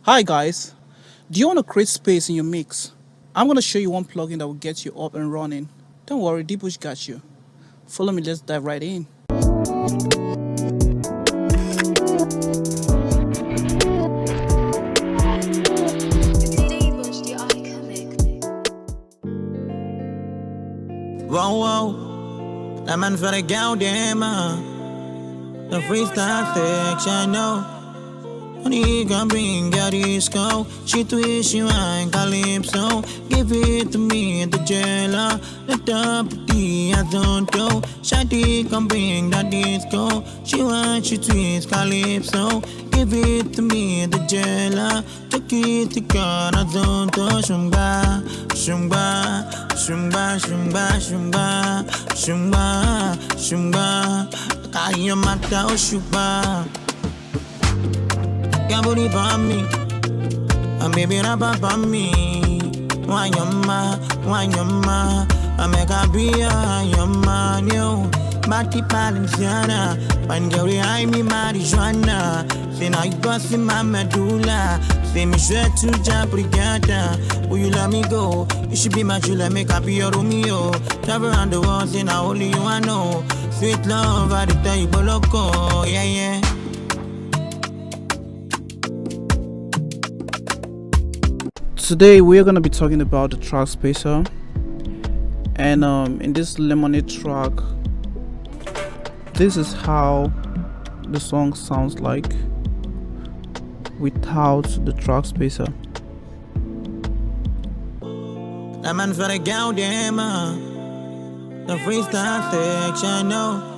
Hi guys, do you want to create space in your mix? I'm going to show you one plugin that will get you up and running. Don't worry, DBush got you. Follow me, let's dive right in. Whoa, whoa, that man for the girl, damn, the freestyle section, no. Honey, can bring your disco. She twist you and calypso. Give it to me, the jailer. The top of the azonto. Shadi can bring that disco. She wants you twist calypso. Give it to me, the jailer. Take it to God, azonto. Shumba, shumba, shumba, shumba, shumba, shumba, shumba. Kaya mata o shumba. Can't believe on me, and baby rap on me. Why your ma? I make a be your man, yo. Mati Palenciana, Pangari, I me marijuana. Say now you bustin' my medulla. Say me sweat to Jabrigata. Will you let me go? You should be my Julia, make up your Romeo. Travel around the world, say now only you I know. Sweet love, I tell you, Boloko, yeah, yeah. Today we are going to be talking about the Trackspacer, and in this lemonade track, this is how the song sounds like without the Trackspacer. That man for the girl, damn, the freestyle section, no.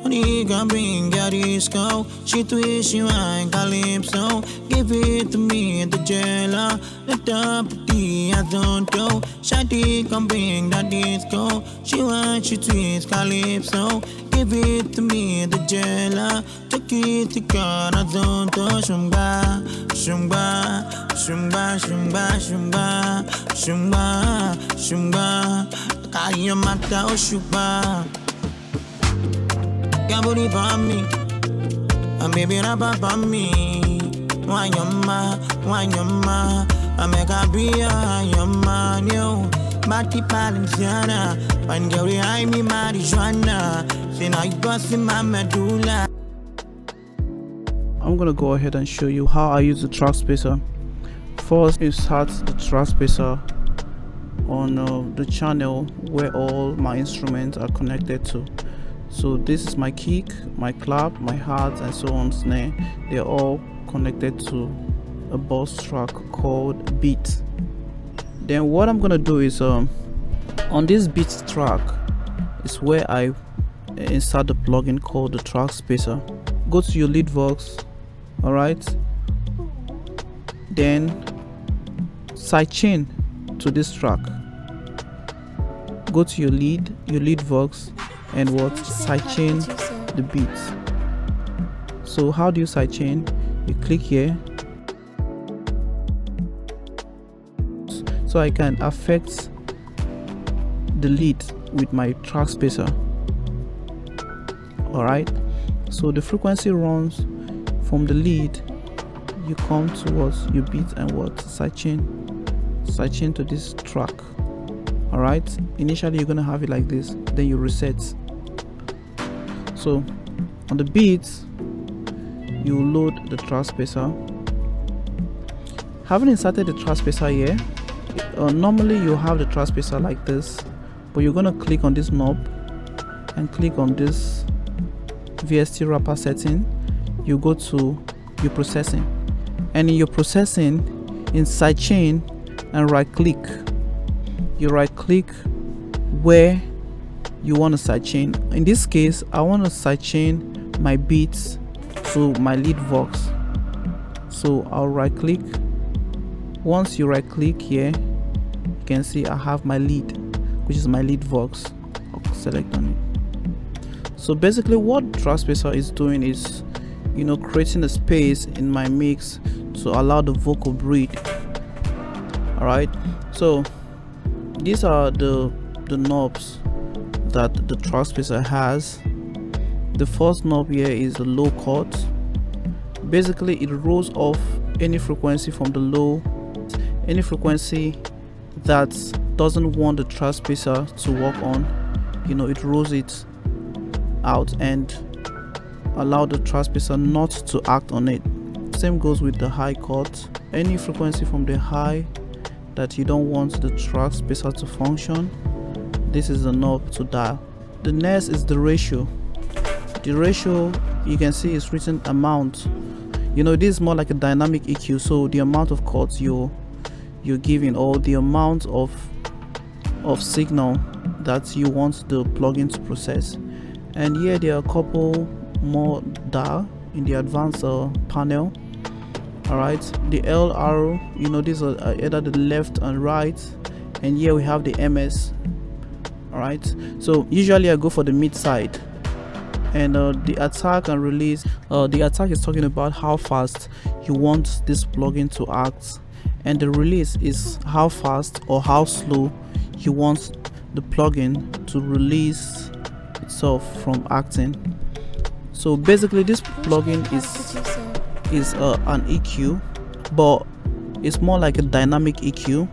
Honey, can bring your disco. She twist you and calypso. Give it to me, the jailer. The top of the azonto. Shadi can bring that disco. She wants you twist calypso. Give it to me, the jailer. Take it to God, azonto. Shumba, shumba, shumba, shumba, shumba, shumba, shumba. Kaya mata o shumba. Can't believe on me, and baby rap on me. Why your ma? I make a be your man, yo. Mati Palenciana, Pangari, I me marijuana. Say now you bustin' my medulla. I'm gonna go ahead and show you how I use the Trackspacer. First, insert the Trackspacer on the channel where all my instruments are connected to. So this is my kick, my clap, my hat, and so on snare. They're all connected to a boss track called beat. Then what I'm gonna do is on this beat track is where I insert the plugin called the Trackspacer. Go to your lead vox, alright, then sidechain to this track. Go to your lead vox, and what sidechain the beats. So how do you sidechain? You click here, so I can affect the lead with my Trackspacer. Alright, so the frequency runs from the lead, you come towards your beat and what sidechain to this track. Alright, initially you're gonna have it like this, then you reset. So on the beats, you load the Trackspacer. Having inserted the Trackspacer here, normally you have the Trackspacer like this, but you're gonna click on this knob and click on this VST wrapper setting. You go to your processing, and in your processing, in sidechain, and right click. You right click where you want to sidechain. In this case, I want to sidechain my beats to my lead vox. So I'll right click. Once you right click here, you can see I have my lead, which is my lead vox. I'll select on it. So basically what Trackspacer is doing is, creating a space in my mix to allow the vocal breathe. Alright, so these are the knobs that the Trackspacer has. The first knob here is the low cut. Basically it rolls off any frequency from the low, any frequency that doesn't want the Trackspacer to work on, it rolls it out and allow the Trackspacer not to act on it. Same goes with the high cut. Any frequency from the high that you don't want the Trackspacer to function, this is the knob to dial. The next is the ratio. The ratio, you can see, is written amount. This is more like a dynamic EQ, so the amount of cuts you're giving, or the amount of signal that you want the plugin to process. And here there are a couple more dial in the advanced panel. Alright, the L arrow, these are either the left and right, and here we have the MS. Alright, so usually I go for the mid side. And the attack and release, the attack is talking about how fast you want this plugin to act, and the release is how fast or how slow you want the plugin to release itself from acting. So basically this plugin is an EQ, but it's more like a dynamic EQ.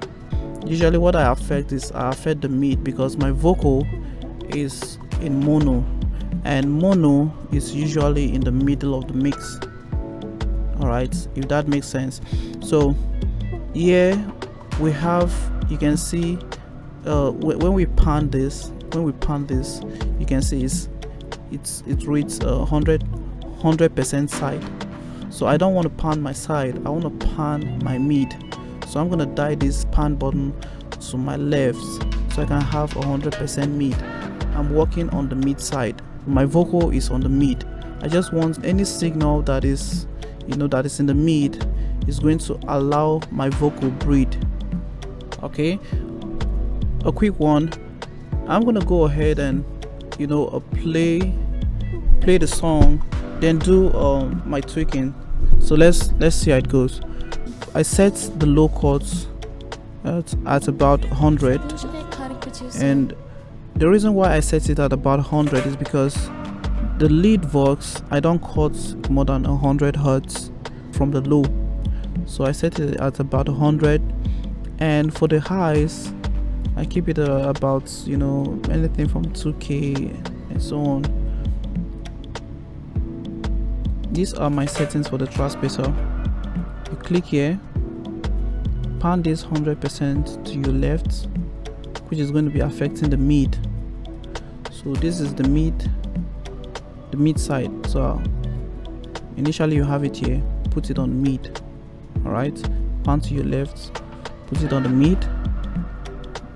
Usually what I affect is I affect the mid, because my vocal is in mono, and mono is usually in the middle of the mix. Alright, if that makes sense. So here we have, you can see when we pan this, you can see it reads 100% side. So I don't want to pan my side, I want to pan my mid. So I'm gonna dial this pan button to my left so I can have 100% mid. I'm working on the mid side. My vocal is on the mid. I just want any signal that is that is in the mid is going to allow my vocal breathe. Okay, a quick one. I'm gonna go ahead and play the song, then do my tweaking. So let's see how it goes. I set the low chords at about 100, and the reason why I set it at about 100 is because the lead voice, I don't cut more than 100 hertz from the low, so I set it at about 100. And for the highs, I keep it about anything from 2K and so on. These are my settings for the Trackspacer. You click here, pan this 100% to your left, which is going to be affecting the mid. So this is the mid side. So initially you have it here, put it on mid. Alright, pan to your left, put it on the mid,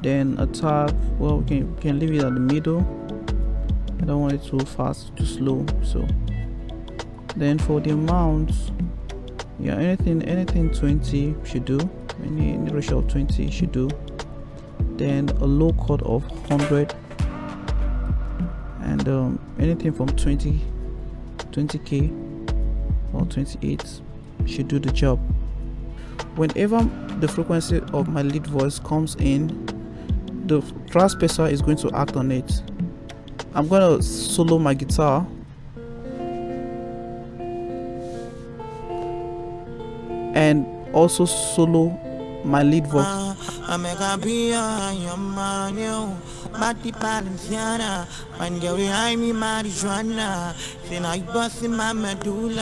then attack. Well, we can leave it at the middle. I don't want it too fast, too slow. So then for the amounts, yeah, anything 20 should do. Any ratio of 20 should do. Then a low cut of 100, and anything from 20k or 28 should do the job. Whenever the frequency of my lead voice comes in, the Trackspacer is going to act on it. I'm going to solo my guitar, and also solo my lead voice. You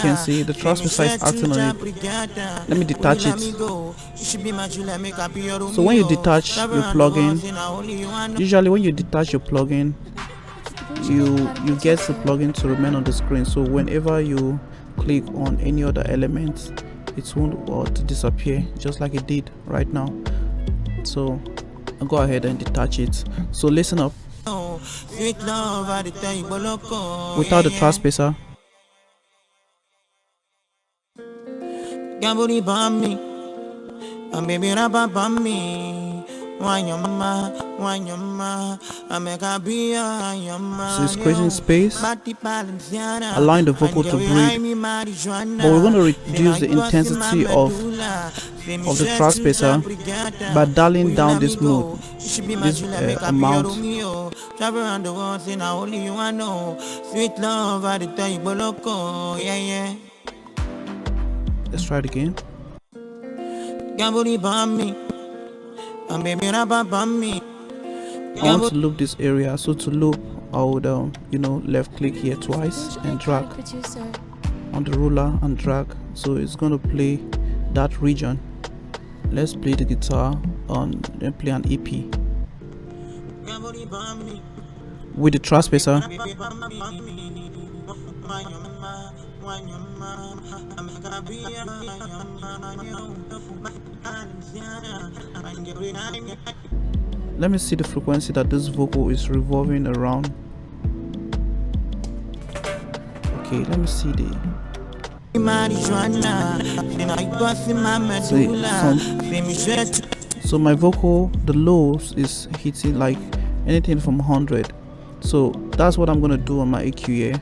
can see the Trackspacer is acting on it. Let me detach it. So when you detach your plugin, usually when you detach your plugin, you get the plugin to remain on the screen. So whenever you click on any other element, it won't disappear, just like it did right now. So I'll go ahead and detach it. So listen up. Without the Trackspacer, so it's creating space, allowing the vocal to breathe. But we're going to reduce the intensity of the Trackspacer by dialing down this mode, this amount. Let's try it again. Gamboli bomb me. And baby, bomb me. I want to loop this area, so to loop I would left click here twice and drag on the ruler and drag, so it's going to play that region. Let's play the guitar and play an EP with the Trackspacer. Let me see the frequency that this vocal is revolving around. Okay, let me see the so my vocal, the lows is hitting like anything from 100. So that's what I'm gonna do on my EQ here.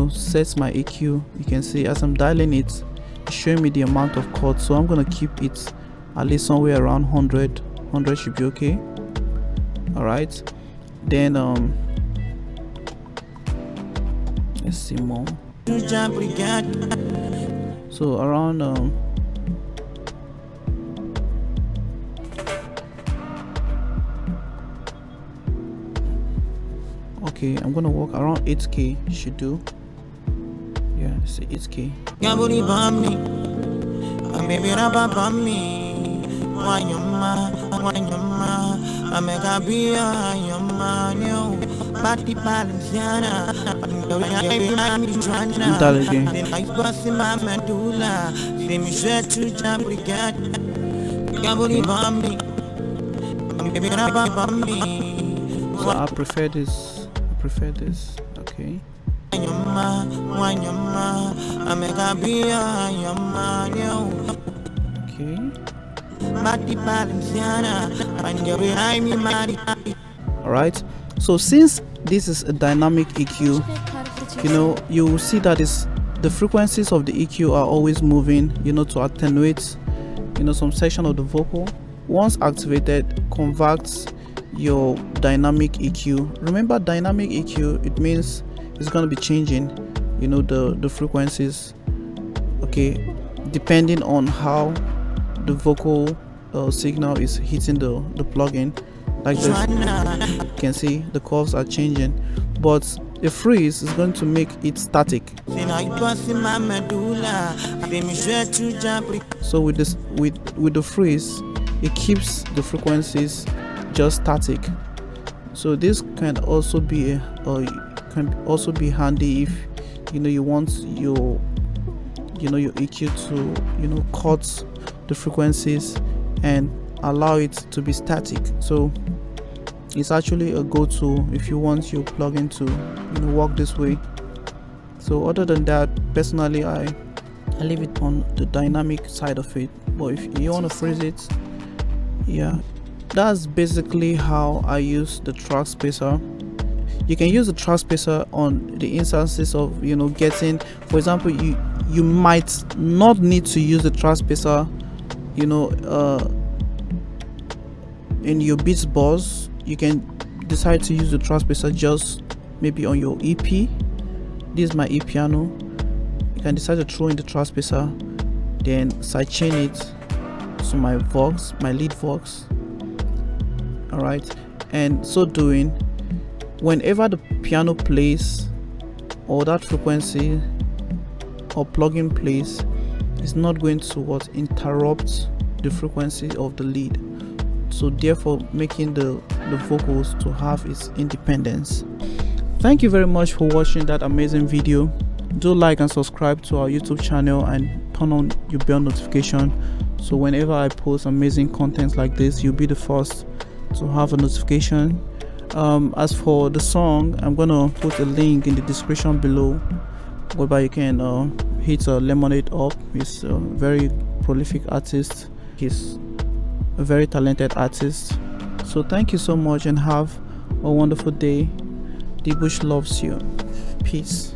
Set my EQ. You can see as I'm dialing it, it's showing me the amount of chords, so I'm gonna keep it at least somewhere around 100 should be okay. All right, then let's see more. So around okay, I'm gonna walk around 8K should do. Yeah, let's say 8K. So I prefer this. Okay. Alright, so since this is a dynamic EQ, you will see that the frequencies of the EQ are always moving, to attenuate some section of the vocal. Once activated, converts your dynamic EQ. Remember, dynamic EQ, it means it's going to be changing the frequencies, okay, depending on how the vocal signal is hitting the plugin. Like this, you can see the curves are changing, but a freeze is going to make it static. So with the freeze, it keeps the frequencies just static. So this can also be handy if you want your EQ to cut the frequencies and allow it to be static. So it's actually a go-to if you want your plugin to work this way. So other than that, personally I leave it on the dynamic side of it, but if you want to freeze it, yeah, that's basically how I use the Trackspacer. You can use the Trackspacer on the instances of getting, for example, you might not need to use the Trackspacer in your beats bus. You can decide to use the Trackspacer just maybe on your EP. This is my EP piano. You can decide to throw in the Trackspacer, then sidechain it to my Vox, my lead Vox. Alright, and so doing, whenever the piano plays or that frequency or plugin plays, it's not going to interrupt the frequency of the lead, so therefore making the vocals to have its independence. Thank you very much for watching that amazing video. Do like and subscribe to our YouTube channel and turn on your bell notification, so whenever I post amazing content like this, you'll be the first to have a notification. As for the song, I'm gonna put a link in the description below whereby you can hit Lemonade up. He's a very prolific artist, he's a very talented artist. So thank you so much and have a wonderful day. Dbush loves you. Peace.